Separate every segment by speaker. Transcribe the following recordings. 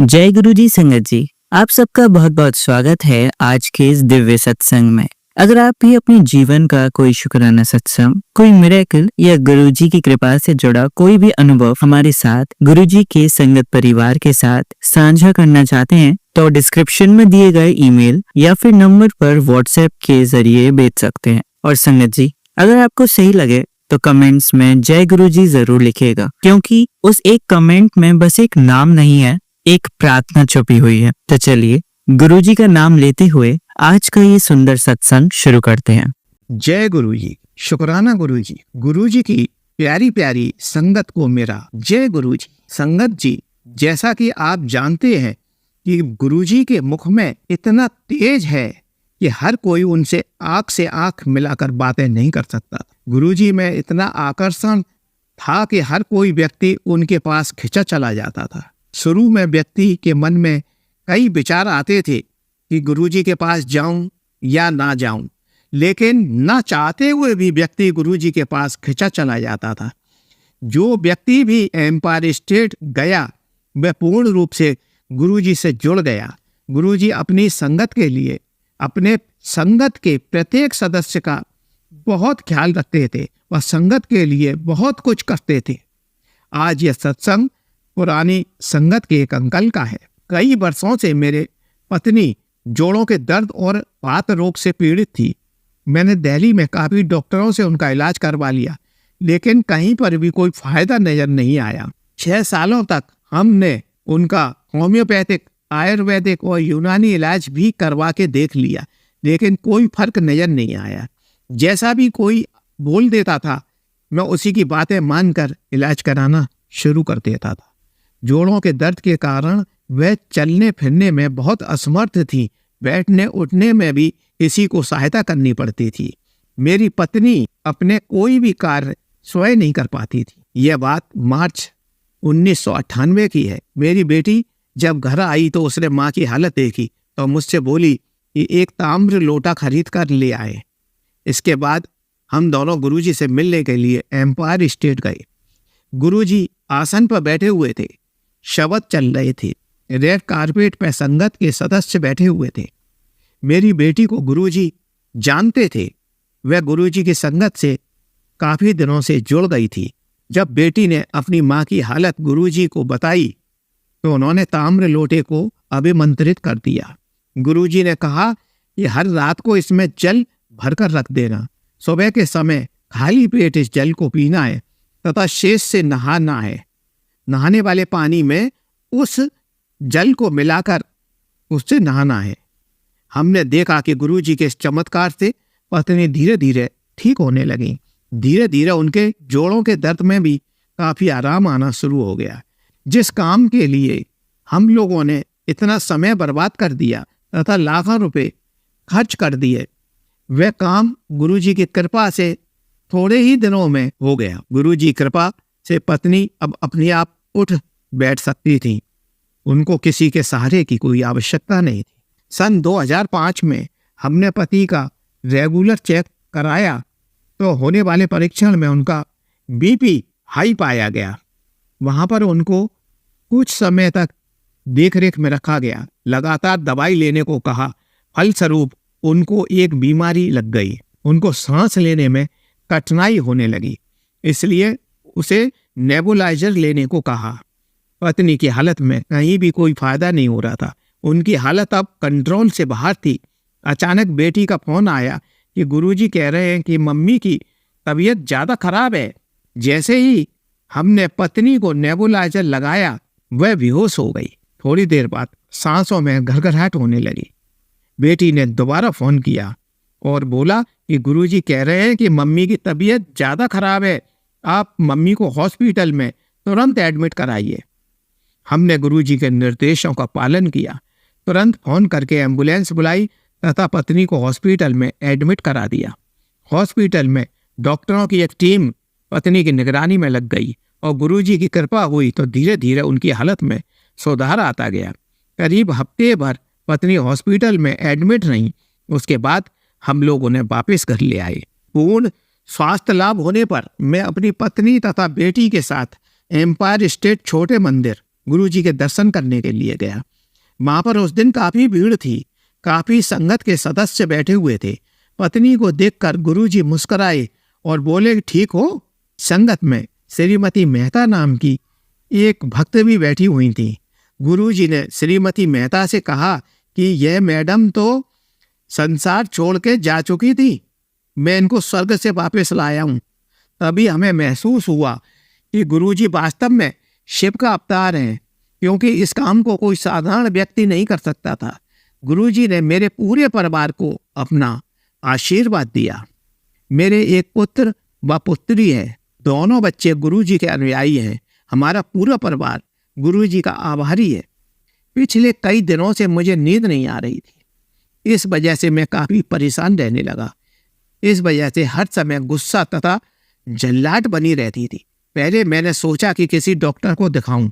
Speaker 1: जय गुरु जी संगत जी, आप सबका बहुत बहुत स्वागत है आज के इस दिव्य सत्संग में। अगर आप भी अपने जीवन का कोई शुक्राना सत्संग, कोई मिरेकल या गुरु जी की कृपा से जुड़ा कोई भी अनुभव हमारे साथ गुरु जी के संगत परिवार के साथ साझा करना चाहते हैं तो डिस्क्रिप्शन में दिए गए ईमेल या फिर नंबर पर व्हाट्सएप के जरिए भेज सकते हैं। और संगत जी, अगर आपको सही लगे तो कमेंट्स में जय गुरु जी जरूर लिखिएगा, क्योंकि उस एक कमेंट में बस एक नाम नहीं है, एक प्रार्थना छुपी हुई है। तो चलिए गुरुजी का नाम लेते हुए आज का ये सुंदर सत्संग शुरू करते हैं।
Speaker 2: जय गुरु जी, शुक्राना गुरु जी की प्यारी प्यारी संगत को मेरा जय गुरु जी। संगत जी, जैसा कि आप जानते हैं कि गुरु जी के मुख में इतना तेज है कि हर कोई उनसे आंख से आंख मिलाकर बातें नहीं कर सकता। गुरु जी में इतना आकर्षण था कि हर कोई व्यक्ति उनके पास खिंचा चला जाता था। शुरू में व्यक्ति के मन में कई विचार आते थे कि गुरुजी के पास जाऊं या ना जाऊं, लेकिन ना चाहते हुए भी व्यक्ति गुरुजी के पास खिंचा चला जाता था। जो व्यक्ति भी एम्पायर स्टेट गया वह पूर्ण रूप से गुरुजी से जुड़ गया। गुरुजी अपनी संगत के लिए, अपने संगत के प्रत्येक सदस्य का बहुत ख्याल रखते थे। वह संगत के लिए बहुत कुछ करते थे। आज यह सत्संग पुरानी संगत के एक अंकल का है। कई वर्षों से मेरे पत्नी जोड़ों के दर्द और वात रोग से पीड़ित थी। मैंने दिल्ली में काफ़ी डॉक्टरों से उनका इलाज करवा लिया, लेकिन कहीं पर भी कोई फायदा नजर नहीं आया। 6 सालों तक हमने उनका होम्योपैथिक, आयुर्वेदिक और यूनानी इलाज भी करवा के देख लिया, लेकिन कोई फर्क नजर नहीं आया। जैसा भी कोई बोल देता था, मैं उसी की बातें मानकर इलाज कराना शुरू कर देता था। जोड़ों के दर्द के कारण वह चलने फिरने में बहुत असमर्थ थी। बैठने उठने में भी किसी को सहायता करनी पड़ती थी। मेरी पत्नी अपने कोई भी कार्य स्वयं नहीं कर पाती थी। यह बात मार्च 1998 की है। मेरी बेटी जब घर आई तो उसने माँ की हालत देखी तो मुझसे बोली कि एक ताम्र लोटा खरीद कर ले आए। इसके बाद हम दोनों गुरुजी से मिलने के लिए एम्पायर स्टेट गए। गुरुजी आसन पर बैठे हुए थे, शब्द चल रहे थे। रेड कारपेट पर संगत के सदस्य बैठे हुए थे। मेरी बेटी को गुरुजी जानते थे। वह गुरुजी की संगत से काफ़ी दिनों से जुड़ गई थी। जब बेटी ने अपनी माँ की हालत गुरुजी को बताई तो उन्होंने ताम्र लोटे को अभिमंत्रित कर दिया। गुरुजी ने कहा कि हर रात को इसमें जल भरकर रख देना। सुबह के समय खाली पेट इस जल को पीना है तथा शेष से नहाना है। नहाने वाले पानी में उस जल को मिलाकर उससे नहाना है। हमने देखा कि गुरुजी के इस चमत्कार से पत्नी धीरे धीरे ठीक होने लगी। धीरे धीरे उनके जोड़ों के दर्द में भी काफ़ी आराम आना शुरू हो गया। जिस काम के लिए हम लोगों ने इतना समय बर्बाद कर दिया तथा लाखों रुपए खर्च कर दिए, वह काम गुरुजी की कृपा से थोड़े ही दिनों में हो गया। गुरुजी की कृपा से पत्नी अब अपने आप उठ बैठ सकती थी। उनको किसी के सहारे की कोई आवश्यकता नहीं थी। सन 2005 में हमने पति का रेगुलर चेक कराया तो होने वाले परीक्षण में उनका बीपी हाई पाया गया। वहाँ पर उनको कुछ समय तक देखरेख में रखा गया। लगातार दवाई लेने को कहा। फलस्वरूप उनको एक बीमारी लग गई। उनको सांस लेने में कठिनाई होने लगी, इसलिए उसे नेबुलाइजर लेने को कहा। पत्नी की हालत में कहीं भी कोई फायदा नहीं हो रहा था। उनकी हालत अब कंट्रोल से बाहर थी। अचानक बेटी का फोन आया कि गुरुजी कह रहे हैं कि मम्मी की तबीयत ज़्यादा खराब है। जैसे ही हमने पत्नी को नेबुलाइजर लगाया, वह बेहोश हो गई। थोड़ी देर बाद सांसों में घरघराहट होने लगी। बेटी ने दोबारा फ़ोन किया और बोला कि गुरुजी कह रहे हैं कि मम्मी की तबीयत ज़्यादा खराब है, आप मम्मी को हॉस्पिटल में तुरंत एडमिट कराइए। हमने गुरुजी के निर्देशों का पालन किया। तुरंत फ़ोन करके एम्बुलेंस बुलाई तथा पत्नी को हॉस्पिटल में एडमिट करा दिया। हॉस्पिटल में डॉक्टरों की एक टीम पत्नी की निगरानी में लग गई और गुरुजी की कृपा हुई तो धीरे धीरे उनकी हालत में सुधार आता गया। करीब हफ्ते भर पत्नी हॉस्पिटल में एडमिट रही। उसके बाद हम लोग उन्हें वापस घर ले आए। पूर्ण स्वास्थ्य लाभ होने पर मैं अपनी पत्नी तथा बेटी के साथ एम्पायर स्टेट छोटे मंदिर गुरुजी के दर्शन करने के लिए गया। वहां पर उस दिन काफी भीड़ थी, काफी संगत के सदस्य बैठे हुए थे। पत्नी को देखकर गुरुजी मुस्कुराए और बोले, ठीक हो? संगत में श्रीमती मेहता नाम की एक भक्त भी बैठी हुई थी। गुरुजी ने श्रीमती मेहता से कहा कि यह मैडम तो संसार छोड़ के जा चुकी थी, मैं इनको स्वर्ग से वापस लाया हूं। तभी हमें महसूस हुआ कि गुरुजी वास्तव में शिव का अवतार हैं, क्योंकि इस काम को कोई साधारण व्यक्ति नहीं कर सकता था। गुरुजी ने मेरे पूरे परिवार को अपना आशीर्वाद दिया। मेरे एक पुत्र व पुत्री है, दोनों बच्चे गुरुजी के अनुयायी हैं। हमारा पूरा परिवार गुरुजी का आभारी है। पिछले कई दिनों से मुझे नींद नहीं आ रही थी, इस वजह से मैं काफी परेशान रहने लगा। इस वजह से हर समय गुस्सा तथा जल्लाहट बनी रहती थी। पहले मैंने सोचा कि किसी डॉक्टर को दिखाऊं।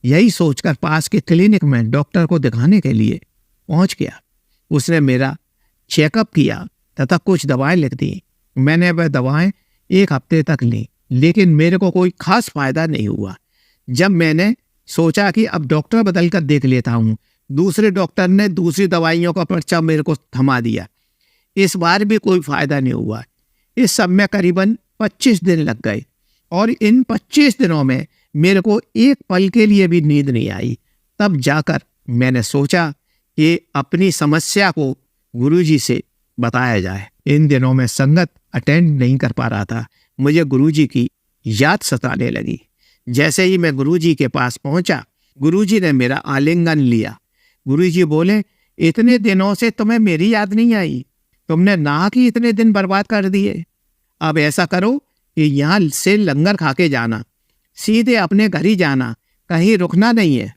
Speaker 2: यही सोचकर पास के क्लिनिक में डॉक्टर को दिखाने के लिए पहुंच गया। उसने मेरा चेकअप किया तथा कुछ दवाएं लिख दी। मैंने वह दवाएं 1 हफ्ते तक ली, लेकिन मेरे को कोई खास फायदा नहीं हुआ। जब मैंने सोचा कि अब डॉक्टर बदल कर देख लेता हूँ, दूसरे डॉक्टर ने दूसरी दवाइयों का पर्चा मेरे को थमा दिया। इस बार भी कोई फायदा नहीं हुआ। इस सब में करीबन 25 दिन लग गए और इन 25 दिनों में मेरे को एक पल के लिए भी नींद नहीं आई। तब जाकर मैंने सोचा कि अपनी समस्या को गुरुजी से बताया जाए। इन दिनों में संगत अटेंड नहीं कर पा रहा था। मुझे गुरुजी की याद सताने लगी। जैसे ही मैं गुरुजी के पास पहुंचा, गुरुजी ने मेरा आलिंगन लिया। गुरुजी बोले, इतने दिनों से तुम्हें मेरी याद नहीं आई, तुमने नाहक ही इतने दिन बर्बाद कर दिए। अब ऐसा करो कि यहाँ से लंगर खा के जाना, सीधे अपने घर ही जाना, कहीं रुकना नहीं है।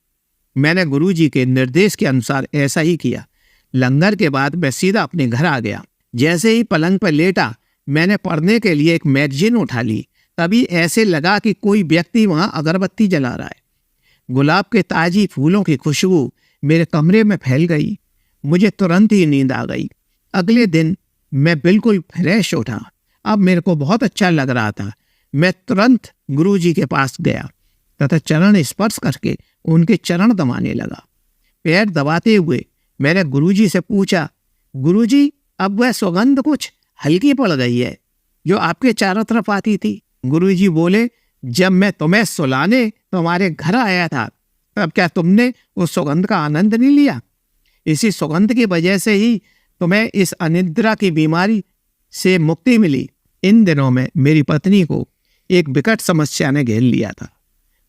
Speaker 2: मैंने गुरुजी के निर्देश के अनुसार ऐसा ही किया। लंगर के बाद मैं सीधा अपने घर आ गया। जैसे ही पलंग पर लेटा, मैंने पढ़ने के लिए एक मैगजीन उठा ली। तभी ऐसे लगा कि कोई व्यक्ति वहां अगरबत्ती जला रहा है। गुलाब के ताजी फूलों की खुशबू मेरे कमरे में फैल गई। मुझे तुरंत ही नींद आ गई। अगले दिन मैं बिल्कुल फ्रेश उठा। अब मेरे को बहुत अच्छा लग रहा था। मैं तुरंत गुरुजी के पास गया तथा चरण स्पर्श करके उनके चरण दबाने लगा। पैर दबाते हुए मैंने गुरुजी से पूछा, गुरुजी, अब वह सुगंध कुछ हल्की पड़ गई है जो आपके चारों तरफ आती थी। गुरुजी बोले, जब मैं तुम्हें सुलाने तुम्हारे घर आया था, तब क्या तुमने उस सुगंध का आनंद नहीं लिया? इसी सुगंध की वजह से ही तुम्हें इस अनिद्रा की बीमारी से मुक्ति मिली। इन दिनों में मेरी पत्नी को एक विकट समस्या ने घेर लिया था।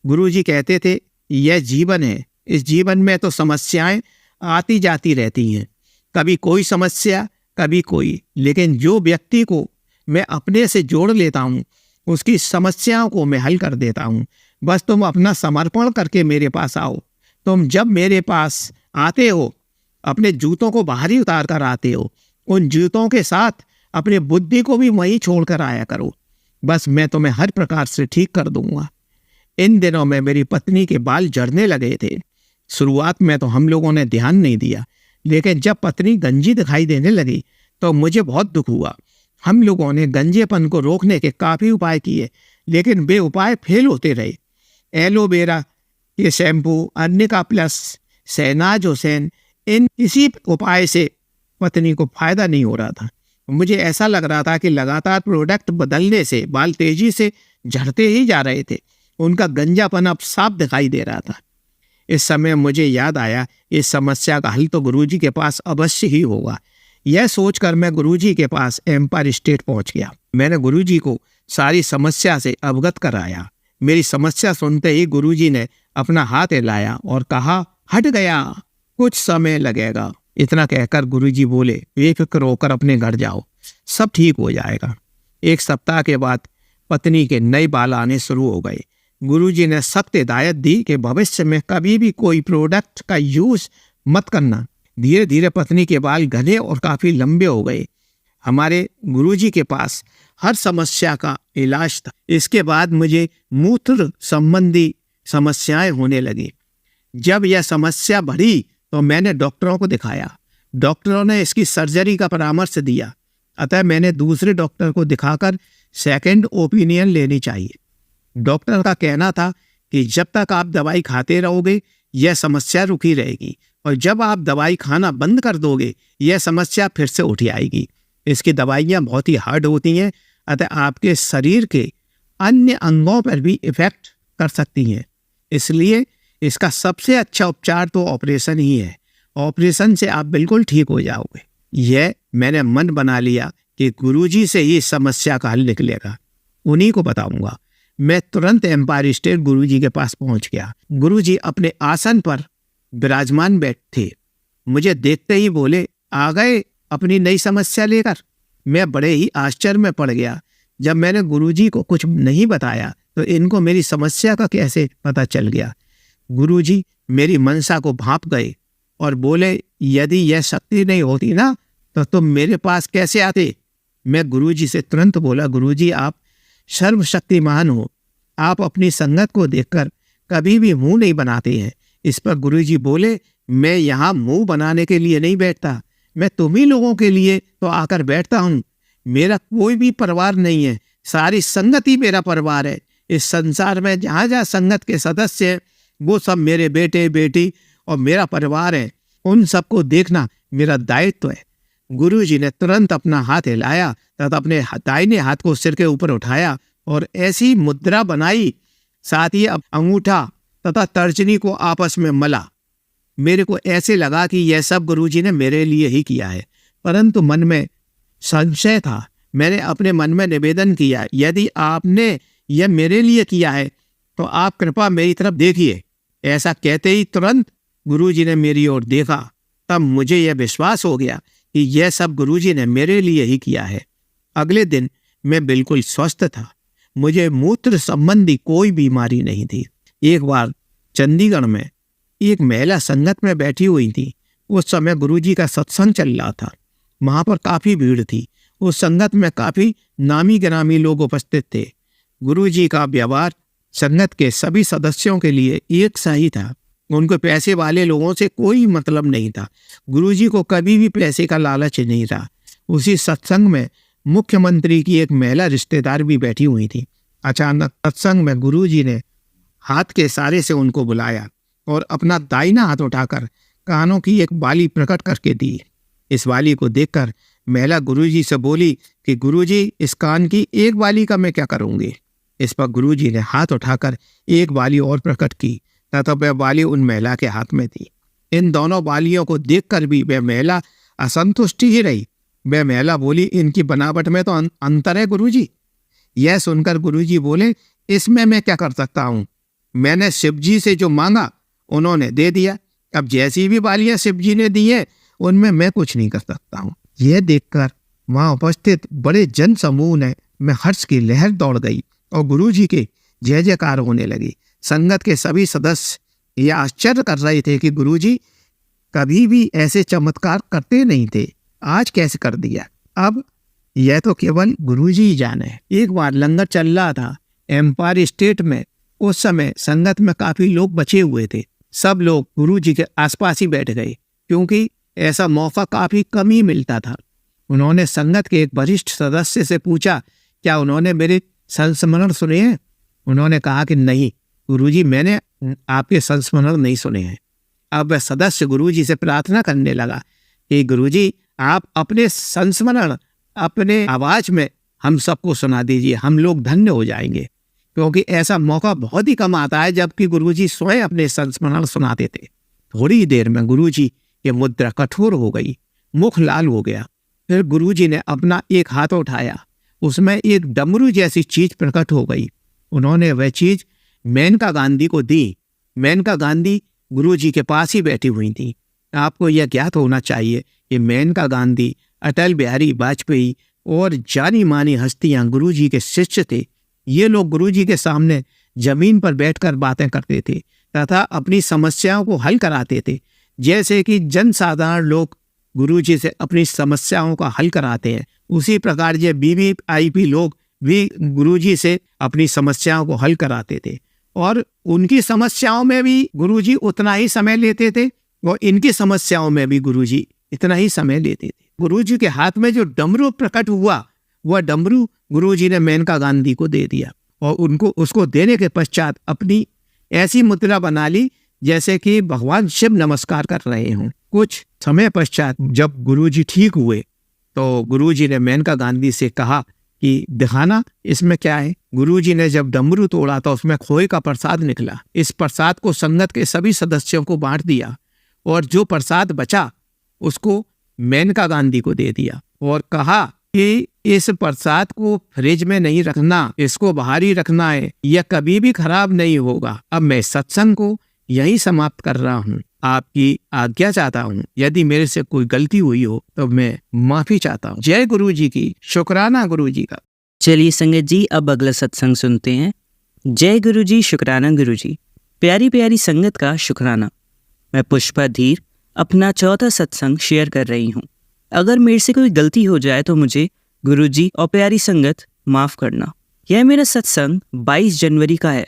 Speaker 2: गुरुजी कहते थे, यह जीवन है, इस जीवन में तो समस्याएं आती जाती रहती हैं, कभी कोई समस्या कभी कोई, लेकिन जो व्यक्ति को मैं अपने से जोड़ लेता हूँ उसकी समस्याओं को मैं हल कर देता हूँ। बस तुम अपना समर्पण करके मेरे पास आओ। तुम जब मेरे पास आते हो, अपने जूतों को बाहर ही उतार कर आते हो, उन जूतों के साथ अपनी बुद्धि को भी वहीं छोड़ कर आया करो। बस मैं तुम्हें हर प्रकार से ठीक कर दूंगा। इन दिनों में मेरी पत्नी के बाल झड़ने लगे थे। शुरुआत में तो हम लोगों ने ध्यान नहीं दिया, लेकिन जब पत्नी गंजी दिखाई देने लगी तो मुझे बहुत दुख हुआ। हम लोगों ने गंजेपन को रोकने के काफ़ी उपाय किए, लेकिन वे उपाय फेल होते रहे। एलोवेरा के shampoo, arnica plus, Shahnaz Husain, इन इसी उपाय से पत्नी को फायदा नहीं हो रहा था। मुझे ऐसा लग रहा था कि लगातार प्रोडक्ट बदलने से बाल तेजी से झड़ते ही जा रहे थे। उनका गंजापन अब साफ दिखाई दे रहा था। इस समय मुझे याद आया, इस समस्या का हल तो गुरुजी के पास अवश्य ही होगा। यह सोचकर मैं गुरुजी के पास एम्पायर स्टेट पहुंच गया। मैंने गुरुजी को सारी समस्या से अवगत कराया। मेरी समस्या सुनते ही गुरुजी ने अपना हाथ हिलाया और कहा, हट गया, कुछ समय लगेगा। इतना कहकर गुरुजी बोले, बेफिक्र होकर अपने घर जाओ, सब ठीक हो जाएगा। 1 सप्ताह के बाद पत्नी के नए बाल आने शुरू हो गए। गुरुजी ने सख्त हिदायत दी कि भविष्य में कभी भी कोई प्रोडक्ट का यूज मत करना। धीरे धीरे पत्नी के बाल घने और काफ़ी लंबे हो गए। हमारे गुरुजी के पास हर समस्या का इलाज था। इसके बाद मुझे मूत्र संबंधी समस्याएं होने लगी। जब यह समस्या बढ़ी तो मैंने डॉक्टरों को दिखाया। डॉक्टरों ने इसकी सर्जरी का परामर्श दिया। अतः मैंने दूसरे डॉक्टर को दिखाकर सेकंड ओपिनियन लेनी चाहिए। डॉक्टर का कहना था कि जब तक आप दवाई खाते रहोगे यह समस्या रुकी रहेगी, और जब आप दवाई खाना बंद कर दोगे यह समस्या फिर से उठ आएगी। इसकी दवाइयाँ बहुत ही हार्ड होती हैं, अतः आपके शरीर के अन्य अंगों पर भी इफेक्ट कर सकती हैं। इसलिए इसका सबसे अच्छा उपचार तो ऑपरेशन ही है। ऑपरेशन से आप बिल्कुल ठीक हो जाओगे। यह मैंने मन बना लिया कि गुरुजी से ही समस्या का हल निकलेगा, उन्हीं को बताऊंगा। मैं तुरंत एम्पायर स्टेट गुरुजी के पास पहुंच गया। गुरुजी अपने आसन पर विराजमान बैठे मुझे देखते ही बोले, आ गए अपनी नई समस्या लेकर। मैं बड़े ही आश्चर्य में पड़ गया। जब मैंने गुरुजी को कुछ नहीं बताया तो इनको मेरी समस्या का कैसे पता चल गया। गुरुजी मेरी मनसा को भांप गए और बोले, यदि यह शक्ति नहीं होती ना तो तुम मेरे पास कैसे आते। मैं गुरुजी से तुरंत बोला, गुरुजी आप सर्वशक्तिमान हो, आप अपनी संगत को देखकर कभी भी मुंह नहीं बनाते हैं। इस पर गुरुजी बोले, मैं यहाँ मुंह बनाने के लिए नहीं बैठता, मैं तुम्ही लोगों के लिए तो आकर बैठता हूँ। मेरा कोई भी परिवार नहीं है, सारी संगत ही मेरा परिवार है। इस संसार में जहाँ जहाँ संगत के सदस्य हैं वो सब मेरे बेटे बेटी और मेरा परिवार है। उन सबको देखना मेरा दायित्व है। गुरुजी ने तुरंत अपना हाथ हिलाया तथा अपने दाहिने हाथ को सिर के ऊपर उठाया और ऐसी मुद्रा बनाई, साथ ही अब अंगूठा तथा तर्जनी को आपस में मला। मेरे को ऐसे लगा कि यह सब गुरुजी ने मेरे लिए ही किया है, परंतु मन में संशय था। मैंने अपने मन में निवेदन किया, यदि आपने यह मेरे लिए किया है तो आप कृपा मेरी तरफ देखिए। ऐसा कहते ही तुरंत गुरुजी ने मेरी ओर देखा। तब मुझे यह विश्वास हो गया कि यह सब गुरुजी ने मेरे लिए ही किया है। अगले दिन मैं बिल्कुल स्वस्थ था। मुझे मूत्र संबंधी कोई बीमारी नहीं थी। एक बार चंडीगढ़ में एक महिला संगत में बैठी हुई थी। उस समय गुरुजी का सत्संग चल रहा था। वहां पर काफी भीड़ थी। उस संगत में काफी नामी गिरामी लोग उपस्थित थे। गुरुजी का व्यवहार संगत के सभी सदस्यों के लिए एक सा ही था। उनको पैसे वाले लोगों से कोई मतलब नहीं था। गुरुजी को कभी भी पैसे का लालच नहीं था। उसी सत्संग में मुख्यमंत्री की एक महिला रिश्तेदार भी बैठी हुई थी। अचानक सत्संग में गुरुजी ने हाथ के इशारे से उनको बुलाया और अपना दाहिना हाथ उठाकर कानों की एक बाली प्रकट करके दी। इस बाली को देखकर महिला गुरुजी से बोली कि गुरुजी, इस कान की एक बाली का मैं क्या करूंगी। इस पर गुरुजी ने हाथ उठाकर एक बाली और प्रकट की तथा वह बाली उन महिला के हाथ में थी। इन दोनों बालियों को देखकर भी वह महिला असंतुष्ट ही रही। वह महिला बोली, इनकी बनावट में तो अंतर है गुरुजी। यह सुनकर गुरुजी बोले, इसमें मैं क्या कर सकता हूँ। मैंने शिवजी से जो मांगा उन्होंने दे दिया। अब जैसी भी बालियां शिवजी ने दी है उनमें मैं कुछ नहीं कर सकता हूँ। यह देखकर वहां उपस्थित बड़े जन समूह में हर्ष की लहर दौड़ गई और गुरुजी के जय जयकार होने लगी। संगत के सभी सदस्य यह आश्चर्य कर रहे थे कि गुरुजी कभी भी ऐसे चमत्कार करते नहीं थे, आज कैसे कर दिया। अब यह तो केवल गुरुजी ही जाने। एक बार लंगर चल रहा था एम्पायर स्टेट में। उस समय संगत में काफी लोग बचे हुए थे। सब लोग गुरुजी के आसपास ही बैठ गए, क्योंकि ऐसा मौका काफी कम ही मिलता था। उन्होंने संगत के एक वरिष्ठ सदस्य से पूछा, क्या उन्होंने मेरे संस्मरण सुने हैं। उन्होंने कहा कि नहीं गुरुजी, मैंने आपके संस्मरण नहीं सुने हैं। अब वह सदस्य गुरुजी से प्रार्थना करने लगा कि गुरुजी, आप अपने संस्मरण अपने आवाज में हम सबको सुना दीजिए, हम लोग धन्य हो जाएंगे। क्योंकि ऐसा मौका बहुत ही कम आता है जबकि गुरुजी स्वयं अपने संस्मरण सुनाते थे। थोड़ी देर में गुरुजी की मुद्रा कठोर हो गई, मुख लाल हो गया। फिर गुरुजी ने अपना एक हाथ उठाया, उसमें एक डमरू जैसी चीज प्रकट हो गई। उन्होंने वह चीज मेनका गांधी को दी। मेनका गांधी गुरुजी के पास ही बैठी हुई थी। आपको यह ज्ञात होना चाहिए कि मेनका गांधी, अटल बिहारी वाजपेयी और जानी मानी हस्तियां गुरुजी के शिष्य थे। ये लोग गुरुजी के सामने जमीन पर बैठकर बातें करते थे तथा अपनी समस्याओं को हल कराते थे, जैसे कि जनसाधारण लोग गुरुजी से अपनी समस्याओं का हल कराते हैं। उसी प्रकार ये वीवीआईपी लोग भी गुरुजी से अपनी समस्याओं को हल कराते थे और उनकी समस्याओं में भी गुरुजी उतना ही समय लेते थे और इनकी समस्याओं में भी गुरुजी इतना ही समय लेते थे। गुरुजी के हाथ में जो डमरू प्रकट हुआ वह डमरू गुरुजी ने मेनका गांधी को दे दिया और उसको देने के पश्चात अपनी ऐसी मुद्रा बना ली जैसे कि भगवान शिव नमस्कार कर रहे हों। कुछ समय पश्चात जब गुरुजी ठीक हुए तो गुरुजी ने मेनका गांधी से कहा कि दिखाना इसमें क्या है। गुरुजी ने जब डमरू तोड़ा तो उसमें खोए का प्रसाद निकला। इस प्रसाद को संगत के सभी सदस्यों को बांट दिया और जो प्रसाद बचा उसको मेनका गांधी को दे दिया और कहा कि इस प्रसाद को फ्रिज में नहीं रखना, इसको बाहर ही रखना है, यह कभी भी खराब नहीं होगा। अब मैं सत्संग को यही समाप्त कर रहा हूँ। आपकी आज्ञा चाहता हूँ। यदि मेरे से कोई गलती हुई हो तो मैं माफी चाहता हूँ। जय गुरु जी की। शुक्राना गुरु जी का।
Speaker 1: चलिए संगत जी, अब अगला सत्संग सुनते हैं। जय गुरु जी, शुक्राना गुरु जी। प्यारी प्यारी संगत का शुक्राना। मैं पुष्पा धीर अपना चौथा सत्संग शेयर कर रही हूँ। अगर मेरे से कोई गलती हो जाए तो मुझे गुरु जी और प्यारी संगत माफ़ करना। यह मेरा सत्संग 22 जनवरी का है।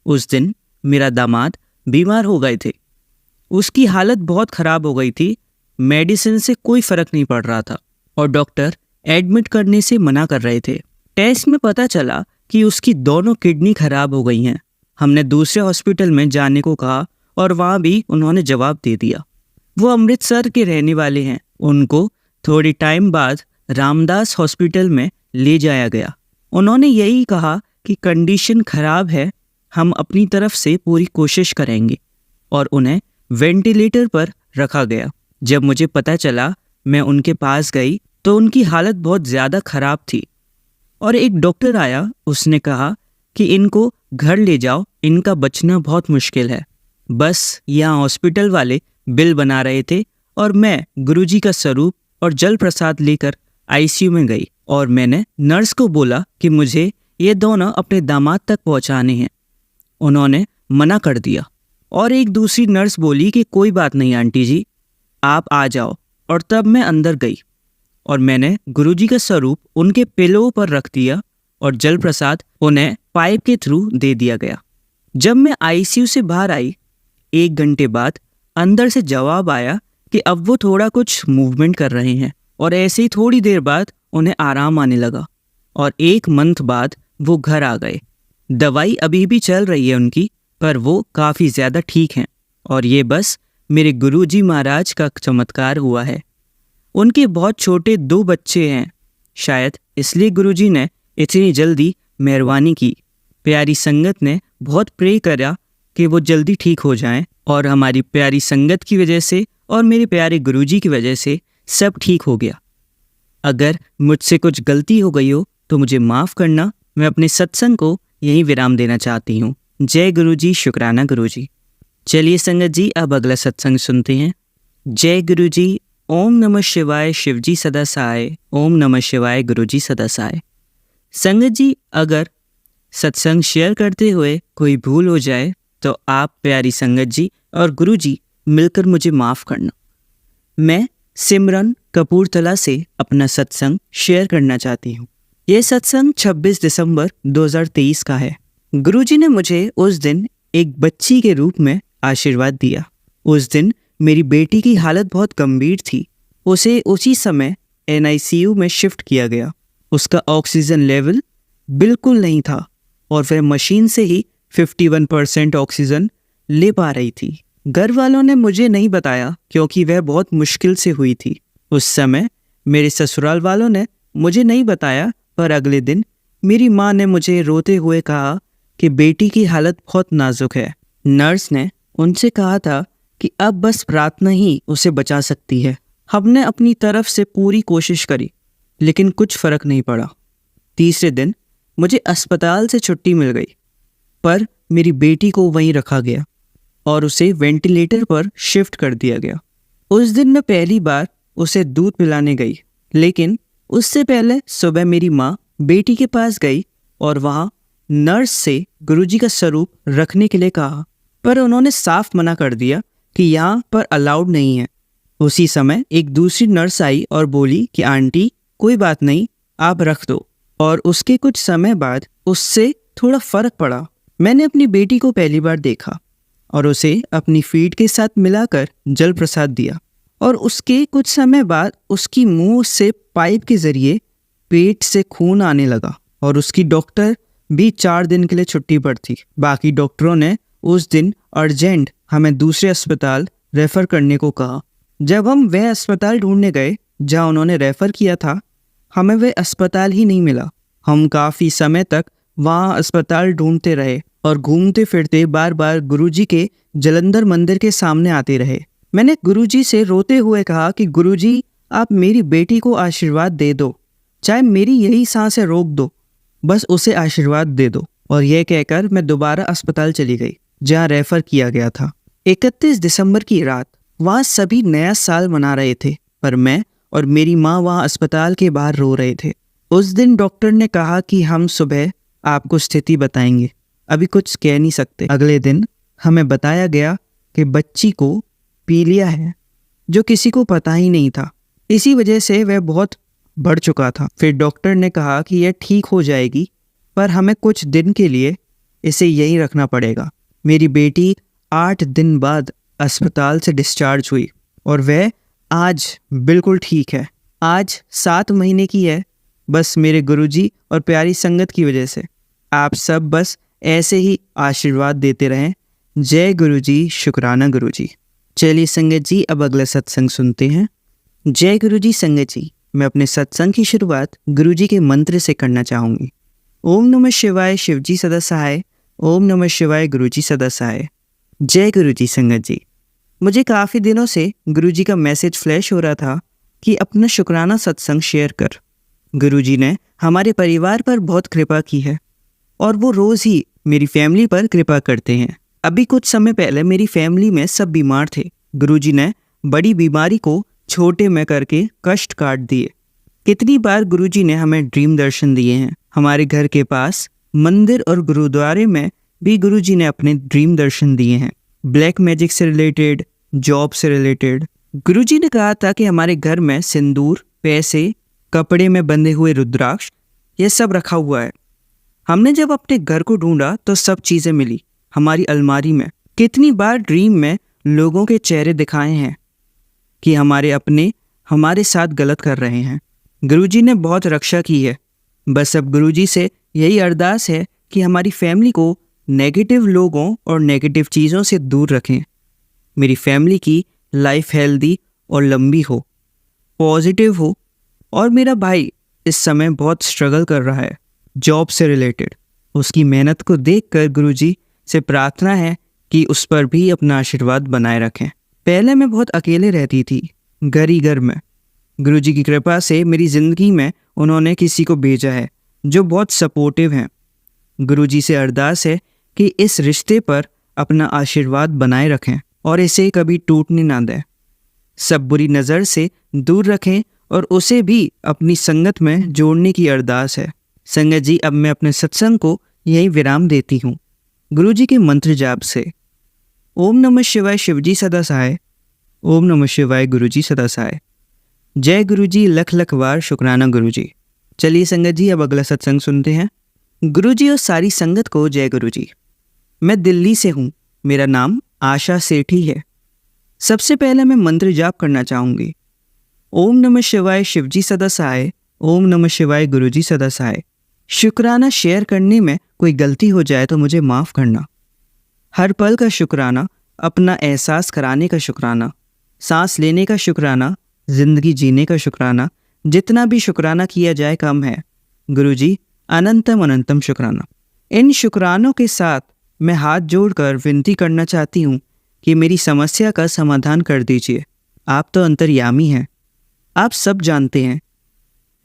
Speaker 1: उस दिन मेरा दामाद बीमार हो गए थे। उसकी हालत बहुत ख़राब हो गई थी। मेडिसिन से कोई फ़र्क नहीं पड़ रहा था और डॉक्टर एडमिट करने से मना कर रहे थे। टेस्ट में पता चला कि उसकी दोनों किडनी खराब हो गई हैं। हमने दूसरे हॉस्पिटल में जाने को कहा और वहाँ भी उन्होंने जवाब दे दिया। वो अमृतसर के रहने वाले हैं। उनको थोड़ी टाइम बाद रामदास हॉस्पिटल में ले जाया गया। उन्होंने यही कहा कि कंडीशन खराब है, हम अपनी तरफ से पूरी कोशिश करेंगे, और उन्हें वेंटिलेटर पर रखा गया। जब मुझे पता चला मैं उनके पास गई तो उनकी हालत बहुत ज़्यादा खराब थी और एक डॉक्टर आया। उसने कहा कि इनको घर ले जाओ, इनका बचना बहुत मुश्किल है। बस यहाँ हॉस्पिटल वाले बिल बना रहे थे और मैं गुरुजी का स्वरूप और जल प्रसाद लेकर आईसीयू में गई और मैंने नर्स को बोला कि मुझे ये दोनों अपने दामाद तक पहुंचाने हैं। उन्होंने मना कर दिया और एक दूसरी नर्स बोली कि कोई बात नहीं आंटी जी, आप आ जाओ। और तब मैं अंदर गई और मैंने गुरुजी का स्वरूप उनके पिलो पर रख दिया और जल प्रसाद उन्हें पाइप के थ्रू दे दिया गया। जब मैं आईसीयू से बाहर आई 1 घंटे बाद अंदर से जवाब आया कि अब वो थोड़ा कुछ मूवमेंट कर रहे हैं और ऐसे ही थोड़ी देर बाद उन्हें आराम आने लगा और 1 मंथ बाद वो घर आ गए। दवाई अभी भी चल रही है उनकी, पर वो काफ़ी ज़्यादा ठीक हैं और ये बस मेरे गुरुजी महाराज का चमत्कार हुआ है। उनके बहुत छोटे 2 बच्चे हैं, शायद इसलिए गुरुजी ने इतनी जल्दी मेहरबानी की। प्यारी संगत ने बहुत प्रे करा कि वो जल्दी ठीक हो जाएं और हमारी प्यारी संगत की वजह से और मेरे प्यारे गुरुजी की वजह से सब ठीक हो गया। अगर मुझसे कुछ गलती हो गई हो तो मुझे माफ़ करना। मैं अपने सत्संग को यहीं विराम देना चाहती हूँ। जय गुरुजी, शुक्राना गुरुजी। चलिए संगत जी, अब अगला सत्संग सुनते हैं। जय गुरुजी। ओम नमः शिवाय, शिवजी सदा सहाय। ओम नमः शिवाय, गुरुजी सदा सहाय। संगत जी, अगर सत्संग शेयर करते हुए कोई भूल हो जाए तो आप प्यारी संगत जी और गुरुजी मिलकर मुझे माफ़ करना। मैं सिमरन कपूरथला से अपना सत्संग शेयर करना चाहती हूँ। यह सत्संग 26 दिसंबर 2023 का है। गुरुजी ने मुझे उस दिन एक बच्ची के रूप में आशीर्वाद दिया। उस दिन मेरी बेटी की हालत बहुत गंभीर थी। उसे उसी समय NICU में शिफ्ट किया गया। उसका ऑक्सीजन लेवल बिल्कुल नहीं था और वह मशीन से ही 51% ऑक्सीजन ले पा रही थी। घर वालों ने मुझे नहीं बताया क्योंकि वह बहुत मुश्किल से हुई थी। उस समय मेरे ससुराल वालों ने मुझे नहीं बताया, पर अगले दिन मेरी माँ ने मुझे रोते हुए कहा कि बेटी की हालत बहुत नाजुक है। नर्स ने उनसे कहा था कि अब बस प्रार्थना ही उसे बचा सकती है। हमने अपनी तरफ से पूरी कोशिश करी लेकिन कुछ फ़र्क नहीं पड़ा। तीसरे दिन मुझे अस्पताल से छुट्टी मिल गई, पर मेरी बेटी को वहीं रखा गया और उसे वेंटिलेटर पर शिफ्ट कर दिया गया। उस दिन मैं पहली बार उसे दूध पिलाने गई, लेकिन उससे पहले सुबह मेरी माँ बेटी के पास गई और वहाँ नर्स से गुरुजी का स्वरूप रखने के लिए कहा, पर उन्होंने साफ मना कर दिया कि यहाँ पर अलाउड नहीं है। उसी समय एक दूसरी नर्स आई और बोली कि आंटी कोई बात नहीं, आप रख दो। और उसके कुछ समय बाद उससे थोड़ा फ़र्क पड़ा। मैंने अपनी बेटी को पहली बार देखा और उसे अपनी फीड के साथ मिलाकर जल प्रसाद दिया और उसके कुछ समय बाद उसकी मुंह से पाइप के ज़रिए पेट से खून आने लगा और उसकी डॉक्टर भी 4 दिन के लिए छुट्टी पर थी। बाकी डॉक्टरों ने
Speaker 3: उस दिन अर्जेंट हमें दूसरे अस्पताल रेफ़र करने को कहा। जब हम वह अस्पताल ढूंढने गए जहां उन्होंने रेफ़र किया था, हमें वह अस्पताल ही नहीं मिला। हम काफ़ी समय तक वहां अस्पताल ढूंढते रहे और घूमते फिरते बार बार गुरुजी के जलंधर मंदिर के सामने आते रहे। मैंने गुरुजी से रोते हुए कहा कि गुरुजी, आप मेरी बेटी को आशीर्वाद दे दो, चाहे मेरी यही सांसें रोक दो, बस उसे आशीर्वाद दे दो। और यह कहकर मैं दोबारा अस्पताल चली गई जहां रेफर किया गया था। 31 दिसंबर की रात वहां सभी नया साल मना रहे थे, पर मैं और मेरी माँ वहां अस्पताल के बाहर रो रहे थे। उस दिन डॉक्टर ने कहा कि हम सुबह आपको स्थिति बताएंगे, अभी कुछ कह नहीं सकते। अगले दिन हमें बताया गया कि बच्ची को पीलिया है, जो किसी को पता ही नहीं था। इसी वजह से वह बहुत बढ़ चुका था। फिर डॉक्टर ने कहा कि यह ठीक हो जाएगी, पर हमें कुछ दिन के लिए इसे यहीं रखना पड़ेगा। मेरी बेटी 8 दिन बाद अस्पताल से डिस्चार्ज हुई और वह आज बिल्कुल ठीक है। आज 7 महीने की है, बस मेरे गुरुजी और प्यारी संगत की वजह से। आप सब बस ऐसे ही आशीर्वाद देते रहें। जय गुरुजी, शुक्राना गुरुजी। चलिए संगत जी, अब अगला सत्संग सुनते हैं। जय गुरुजी संगत जी, मैं अपने सत्संग की शुरुआत गुरुजी के मंत्र से करना चाहूँगी। ओम नमः शिवाय, शिवजी सदा सहाय। ओम नमः शिवाय, गुरुजी सदा सहाय। जय गुरुजी संगत जी, मुझे काफ़ी दिनों से गुरुजी का मैसेज फ्लैश हो रहा था कि अपना शुक्राना सत्संग शेयर कर। गुरुजी ने हमारे परिवार पर बहुत कृपा की है और वो रोज़ ही मेरी फैमिली पर कृपा करते हैं। अभी कुछ समय पहले मेरी फैमिली में सब बीमार थे। गुरुजी ने बड़ी बीमारी को छोटे में करके कष्ट काट दिए। कितनी बार गुरुजी ने हमें ड्रीम दर्शन दिए हैं। हमारे घर के पास मंदिर और गुरुद्वारे में भी गुरुजी ने अपने ड्रीम दर्शन दिए हैं। ब्लैक मैजिक से रिलेटेड, जॉब से रिलेटेड। गुरुजी ने कहा था कि हमारे घर में सिंदूर, पैसे, कपड़े में बंधे हुए रुद्राक्ष, ये सब रखा हुआ है। हमने जब अपने घर को ढूंढा तो सब चीज़ें मिली हमारी अलमारी में। कितनी बार ड्रीम में लोगों के चेहरे दिखाए हैं कि हमारे अपने हमारे साथ गलत कर रहे हैं। गुरुजी ने बहुत रक्षा की है। बस अब गुरुजी से यही अरदास है कि हमारी फैमिली को नेगेटिव लोगों और नेगेटिव चीज़ों से दूर रखें। मेरी फैमिली की लाइफ हेल्दी और लंबी हो, पॉजिटिव हो। और मेरा भाई इस समय बहुत स्ट्रगल कर रहा है जॉब से रिलेटेड। उसकी मेहनत को देखकर गुरुजी से प्रार्थना है कि उस पर भी अपना आशीर्वाद बनाए रखें। पहले मैं बहुत अकेले रहती थी, घर ही घर में। गुरुजी की कृपा से मेरी ज़िंदगी में उन्होंने किसी को भेजा है जो बहुत सपोर्टिव हैं। गुरुजी से अरदास है कि इस रिश्ते पर अपना आशीर्वाद बनाए रखें और इसे कभी टूटने ना दें। सब बुरी नज़र से दूर रखें और उसे भी अपनी संगत में जोड़ने की अरदास है। संगत जी, अब मैं अपने सत्संग को यही विराम देती हूँ गुरुजी के मंत्र जाप से। ओम नमः शिवाय, शिवजी सदा सहाय। ओम नमः शिवाय, गुरुजी सदा सहाय। जय गुरुजी, लख लख वार शुक्राना गुरुजी। चलिए संगत जी, अब अगला सत्संग सुनते हैं। गुरुजी और सारी संगत को जय गुरुजी। मैं दिल्ली से हूँ, मेरा नाम आशा सेठी है। सबसे पहले मैं मंत्र जाप करना चाहूँगी। ओम नमः शिवाय, शिवजी सदा सहाय। ओम नमः शिवाय, गुरुजी सदा सहाय। शुक्राना शेयर करने में कोई गलती हो जाए तो मुझे माफ़ करना। हर पल का शुक्राना, अपना एहसास कराने का शुक्राना, सांस लेने का शुक्राना, जिंदगी जीने का शुक्राना। जितना भी शुक्राना किया जाए कम है। गुरुजी, अनंतम अनंतम शुक्राना। इन शुक्रानों के साथ मैं हाथ जोड़कर विनती करना चाहती हूँ कि मेरी समस्या का समाधान कर दीजिए। आप तो अंतर्यामी हैं, आप सब जानते हैं।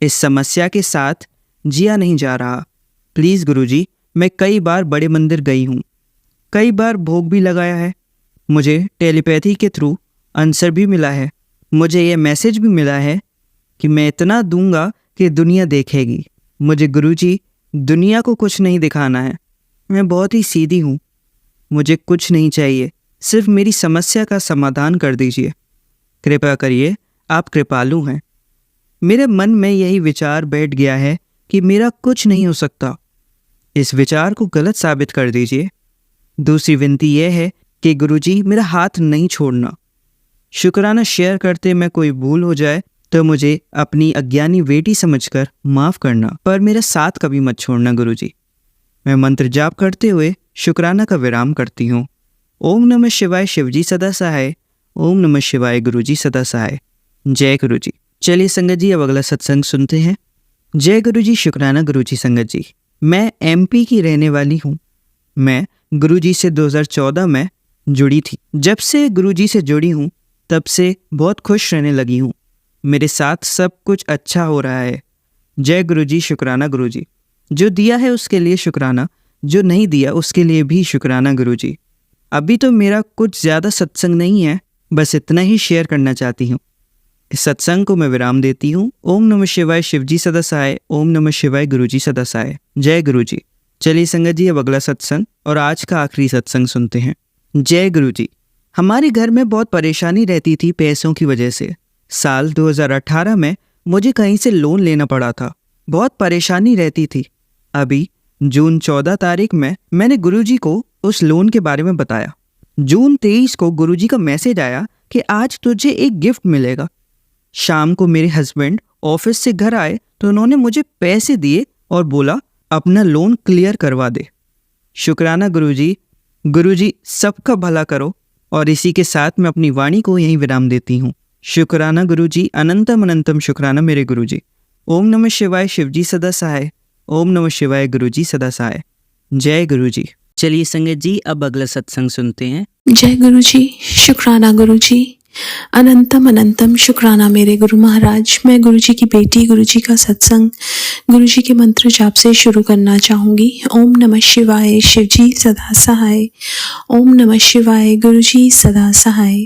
Speaker 3: इस समस्या के साथ जिया नहीं जा रहा। प्लीज़ गुरुजी, मैं कई बार बड़े मंदिर गई हूँ, कई बार भोग भी लगाया है। मुझे टेलीपैथी के थ्रू आंसर भी मिला है। मुझे यह मैसेज भी मिला है कि मैं इतना दूंगा कि दुनिया देखेगी। मुझे गुरुजी दुनिया को कुछ नहीं दिखाना है। मैं बहुत ही सीधी हूँ, मुझे कुछ नहीं चाहिए, सिर्फ मेरी समस्या का समाधान कर दीजिए। कृपा करिए, आप कृपालु हैं। मेरे मन में यही विचार बैठ गया है कि मेरा कुछ नहीं हो सकता। इस विचार को गलत साबित कर दीजिए। दूसरी विनती यह है कि गुरुजी मेरा हाथ नहीं छोड़ना। शुक्राना शेयर करते में कोई भूल हो जाए तो मुझे अपनी अज्ञानी बेटी समझकर माफ़ करना, पर मेरा साथ कभी मत छोड़ना गुरुजी। मैं मंत्र जाप करते हुए शुक्राना का विराम करती हूँ। ओम नमः शिवाय शिवजी सदा सहाय। ओम नमः शिवाय गुरुजी सदा सहाय। जय गुरुजी। चलिए संगत जी अब अगला सत्संग सुनते हैं। जय गुरुजी, शुक्राना गुरुजी। संगत जी, मैं एमपी की रहने वाली हूँ। मैं गुरुजी से 2014 में जुड़ी थी। जब से गुरुजी से जुड़ी हूँ तब से बहुत खुश रहने लगी हूँ। मेरे साथ सब कुछ अच्छा हो रहा है। जय गुरुजी, शुक्राना गुरुजी। जो दिया है उसके लिए शुक्राना, जो नहीं दिया उसके लिए भी शुक्राना गुरुजी। अभी तो मेरा कुछ ज़्यादा सत्संग नहीं है, बस इतना ही शेयर करना चाहती हूँ। इस सत्संग को मैं विराम देती हूँ। ओम नमः शिवाय शिवजी सदा सहाय। ओम नमः शिवाय गुरुजी सदा सहाय। जय गुरुजी। चलिए संगत जी अब अगला सत्संग और आज का आखिरी सत्संग सुनते हैं। जय गुरुजी। हमारे घर में बहुत परेशानी रहती थी पैसों की वजह से। साल 2018 में मुझे कहीं से लोन लेना पड़ा था। बहुत परेशानी रहती थी। अभी जून 14 तारीख में मैंने गुरुजी को उस लोन के बारे में बताया। जून 23 को गुरुजी का मैसेज आया कि आज तुझे एक गिफ्ट मिलेगा। शाम को मेरे हस्बैंड ऑफिस से घर आए तो उन्होंने मुझे पैसे दिए और बोला अपना लोन क्लियर करवा दे। शुक्राना गुरुजी। गुरुजी सबका भला करो। और इसी के साथ मैं अपनी वाणी को यहीं विराम देती हूँ। शुक्राना गुरुजी, अनंतम अनंतम शुक्राना मेरे गुरुजी। ओम नमः शिवाय शिवजी सदा सहाय। ओम नमः शिवाय गुरुजी सदा सहाय। जय गुरुजी।
Speaker 1: चलिए संगत जी अब अगला सत्संग सुनते हैं।
Speaker 4: जय गुरुजी, शुक्राना गुरुजी। अनंतम अनंतम शुक्राना मेरे गुरु महाराज। मैं गुरुजी की बेटी, गुरुजी का सत्संग गुरुजी के मंत्र जाप से शुरू करना चाहूँगी। ओम नमः शिवाय शिवजी सदा सहाय। ओम नमः शिवाय गुरुजी सदा सहाय।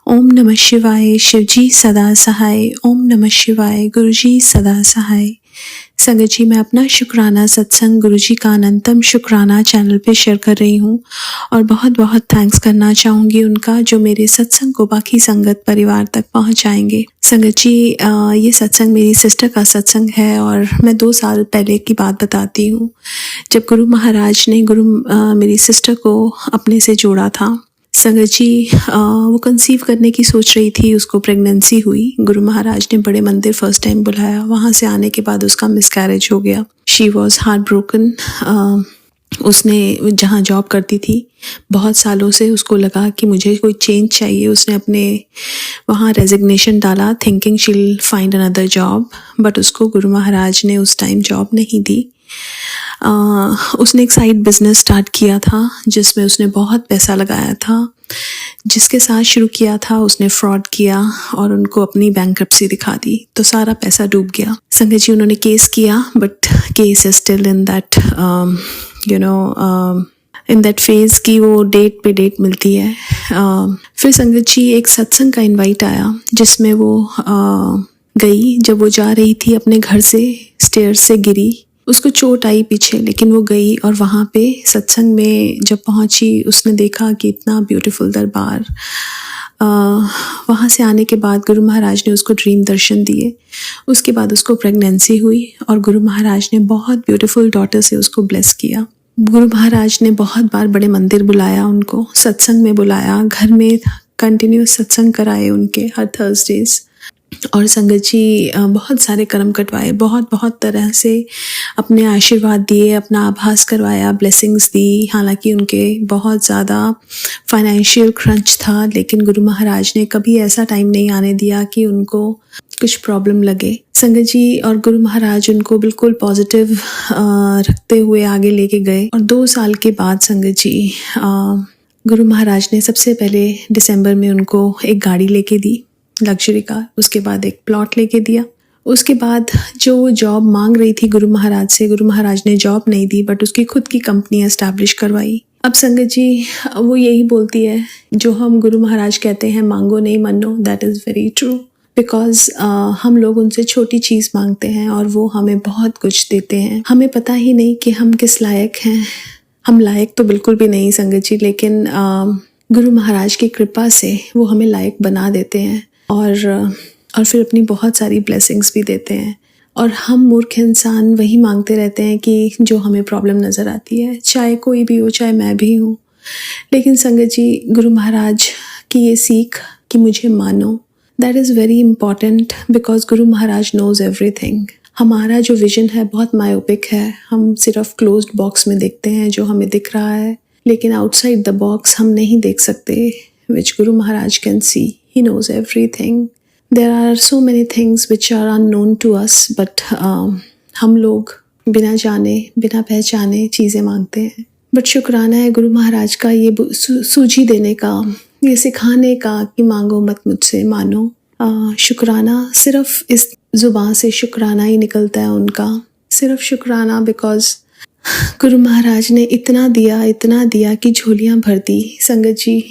Speaker 4: ओम नमः शिवाय शिवजी सदा सहाय। ओम नमः शिवाय गुरुजी सदा सहाय। संगत जी, मैं अपना शुक्राना सत्संग गुरुजी का अनंतम शुक्राना चैनल पे शेयर कर रही हूँ और बहुत बहुत थैंक्स करना चाहूँगी उनका जो मेरे सत्संग को बाकी संगत परिवार तक पहुँचाएंगे। संगत जी, ये सत्संग मेरी सिस्टर का सत्संग है और मैं 2 साल पहले की बात बताती हूँ जब गुरु महाराज ने मेरी सिस्टर को अपने से जोड़ा था। संगत जी, वो कंसीव करने की सोच रही थी, उसको प्रेगनेंसी हुई। गुरु महाराज ने बड़े मंदिर फर्स्ट टाइम बुलाया। वहाँ से आने के बाद उसका मिसकैरेज हो गया। She was heart broken. उसने जहाँ जॉब करती थी बहुत सालों से उसको लगा कि मुझे कोई चेंज चाहिए। उसने अपने वहाँ रेजिग्नेशन डाला thinking she will find another job, but उसको गुरु महाराज ने उस टाइम जॉब नहीं दी। उसने एक साइड बिजनेस स्टार्ट किया था जिसमें उसने बहुत पैसा लगाया था। जिसके साथ शुरू किया था उसने फ्रॉड किया और उनको अपनी बैंक्रप्सी दिखा दी, तो सारा पैसा डूब गया। संगत जी, उन्होंने केस किया but case is still in that in that phase की वो डेट पे डेट मिलती है। फिर संगत जी एक सत्संग का इनवाइट आया जिसमें वो गई। जब वो जा रही थी अपने घर से स्टेयर से गिरी, उसको चोट आई पीछे, लेकिन वो गई और वहाँ पे सत्संग में जब पहुँची उसने देखा कि इतना ब्यूटीफुल दरबार। वहाँ से आने के बाद गुरु महाराज ने उसको ड्रीम दर्शन दिए। उसके बाद उसको प्रेगनेंसी हुई और गुरु महाराज ने बहुत ब्यूटीफुल डॉटर से उसको ब्लेस किया। गुरु महाराज ने बहुत बार बड़े मंदिर बुलाया, उनको सत्संग में बुलाया, घर में कंटिन्यूस सत्संग कराए उनके हर थर्सडेज। और संगत जी बहुत सारे कर्म कटवाए, बहुत तरह से अपने आशीर्वाद दिए, अपना आभास करवाया, ब्लेसिंग्स दी। हालांकि उनके बहुत ज़्यादा फाइनेंशियल क्रंच था, लेकिन गुरु महाराज ने कभी ऐसा टाइम नहीं आने दिया कि उनको कुछ प्रॉब्लम लगे। संगत जी और गुरु महाराज उनको बिल्कुल पॉजिटिव रखते हुए आगे लेके गए। और 2 साल के बाद संगत जी गुरु महाराज ने सबसे पहले दिसंबर में उनको एक गाड़ी लेके दी, लग्जरी कार। उसके बाद एक प्लॉट लेके दिया। उसके बाद जो जॉब मांग रही थी गुरु महाराज से, गुरु महाराज ने जॉब नहीं दी बट उसकी खुद की कंपनी एस्टैब्लिश करवाई। अब संगत जी वो यही बोलती है, जो हम गुरु महाराज कहते हैं मांगो नहीं मनो, that is very true. Because हम लोग उनसे छोटी चीज़ मांगते हैं और वो हमें बहुत कुछ देते हैं। हमें पता ही नहीं कि हम किस लायक हैं। हम लायक तो बिल्कुल भी नहीं संगत जी, लेकिन गुरु महाराज की कृपा से वो हमें लायक बना देते हैं और फिर अपनी बहुत सारी ब्लेसिंग्स भी देते हैं। और हम मूर्ख इंसान वही मांगते रहते हैं कि जो हमें प्रॉब्लम नज़र आती है, चाहे कोई भी हो, चाहे मैं भी हूँ। लेकिन संगत जी गुरु महाराज की ये सीख कि मुझे मानो, that is very important because Guru Maharaj knows everything. हमारा जो विजन है बहुत मायोपिक है। हम सिर्फ क्लोज्ड बॉक्स में देखते हैं जो हमें दिख रहा है, लेकिन आउटसाइड द बॉक्स हम नहीं देख सकते, which Guru Maharaj can see. He knows everything. There are so many things which are unknown to us, but हम लोग बिना जाने बिना पहचाने चीज़ें मांगते हैं. बट शुक्राना है गुरु महाराज का ये सूझी देने का, ये सिखाने का कि मांगो मत मुझसे, मानो. शुक्राना सिर्फ इस ज़ुबान से शुक्राना ही निकलता है उनका, सिर्फ शुक्राना, बिकॉज गुरु महाराज ने इतना दिया कि झोलियाँ भर दी. संगत जी,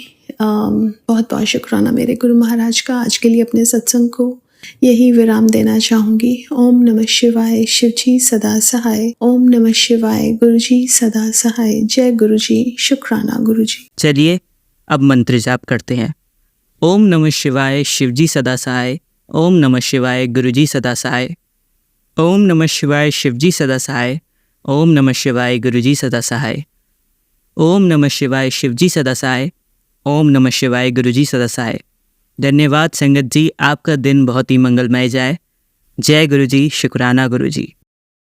Speaker 4: बहुत बहुत शुक्राना मेरे गुरु महाराज का. आज के लिए अपने सत्संग को यही विराम देना चाहूँगी. ओम नमः शिवाय. शिव जी सदा सहाय. ओम नमः शिवाय. गुरु जी सदा सहाय. जय गुरु जी. शुक्राना गुरु जी.
Speaker 1: चलिए अब मंत्र जाप करते हैं. ओम नमः शिवाय. शिव जी सदा सहाय. ओम नमः शिवाय. गुरु जी सदा सहाय. ओम नमः शिवाय. शिव जी सदा सहाय. ओम नमः शिवाय. गुरु जी सदा सहाय. ओम नमः शिवाय. शिव जी सदा सहाय. ओम नमः शिवाय. गुरु जी सदा सहाय. धन्यवाद संगत जी, आपका दिन बहुत ही मंगलमय जाए. जय गुरु जी. शुक्राना गुरु जी.